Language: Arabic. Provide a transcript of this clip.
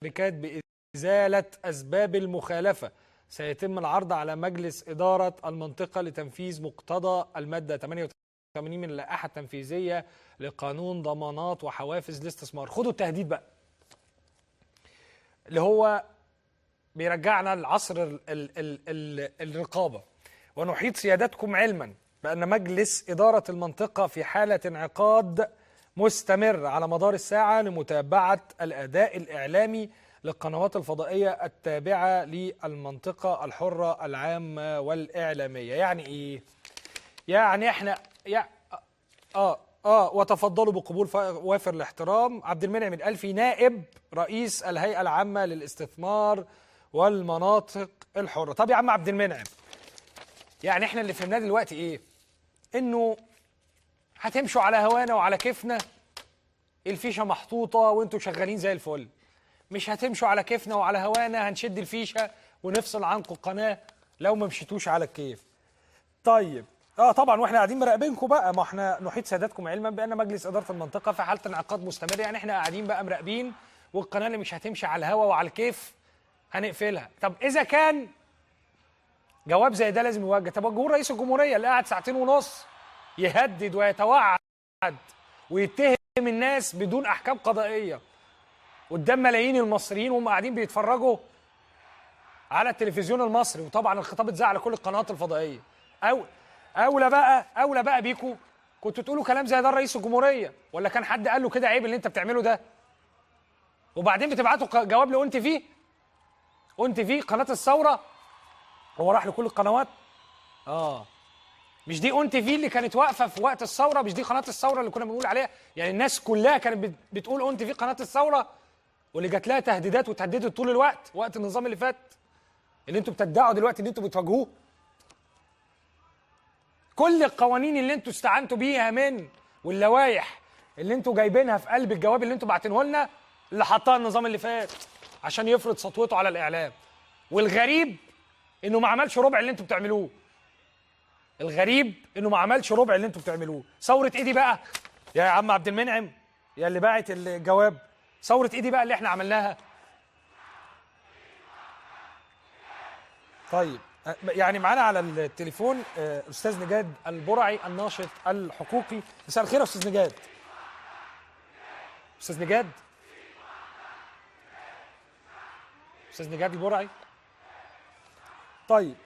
الشركات بإزالة أسباب المخالفة. سيتم العرض على مجلس إدارة المنطقة لتنفيذ مقتضى المادة 88 من اللائحة التنفيذية لقانون ضمانات وحوافز الاستثمار. خدوا التهديد بقى اللي هو بيرجعنا لعصر الرقابة. ونحيط سيادتكم علما بأن مجلس إدارة المنطقة في حالة انعقاد مستمر على مدار الساعة لمتابعة الأداء الإعلامي للقنوات الفضائية التابعة للمنطقة الحرة العامة والإعلامية. يعني إيه؟ يعني إحنا وتفضلوا بقبول وافر الاحترام عبد المنعم الألفي نائب رئيس الهيئة العامة للاستثمار والمناطق الحرة. طب يا عم عبد المنعم، يعني احنا اللي فهمناه دلوقتي ايه؟ انه هتمشوا على هوانا وعلى كيفنا، الفيشه محطوطه وانتوا شغالين زي الفل. مش هتمشوا على كيفنا وعلى هوانا، هنشد الفيشه ونفصل عنكم القناه لو ما مشيتوش على الكيف. طيب طبعا واحنا قاعدين مراقبينكم بقى، ما احنا نحيط سيادتكم علما بان مجلس اداره المنطقه في حاله انعقاد مستمر، يعني احنا قاعدين بقى مراقبين، والقناه اللي مش هتمشي على الهوا وعلى الكيف هنقفلها. طب اذا كان جواب زي ده لازم يوجه، طب وجهه رئيس الجمهوريه اللي قاعد ساعتين ونص يهدد ويتوعد ويتهم الناس بدون احكام قضائيه قدام ملايين المصريين وهم قاعدين بيتفرجوا على التلفزيون المصري، وطبعا الخطاب اتذاع على كل القنوات الفضائيه. اولى بقى بيكوا كنتوا تقولوا كلام زي ده لرئيس الجمهوريه، ولا كان حد قال له كده عيب اللي انت بتعمله ده؟ وبعدين بتبعتوا جواب لأنت فيه قناه الثوره، هو راح لكل القنوات. مش دي اون تي في اللي كانت واقفه في وقت الثوره؟ مش دي قناه الثوره اللي كنا بنقول عليها؟ يعني الناس كلها كانت بتقول اون تي في قناه الثوره، واللي جات لها تهديدات وتهددت طول الوقت وقت النظام اللي فات، اللي انتوا بتدعوا دلوقتي اللي انتوا بتواجهوه. كل القوانين اللي انتوا استعنتوا بيها واللوائح اللي انتوا جايبينها في قلب الجواب اللي انتوا باعتينه لنا، اللي حطها النظام اللي فات عشان يفرض سطوته على الاعلام. والغريب انه ما عملش ربع اللي انتوا بتعملوه. ثوره ايه دي بقى يا عم عبد المنعم، يا اللي باعت الجواب؟ ثوره ايه دي بقى اللي احنا عملناها؟ طيب يعني معانا على التليفون استاذ نجاد البرعي الناشط الحقوقي. مساء الخير يا استاذ نجاد. استاذ نجاد البرعي. طيب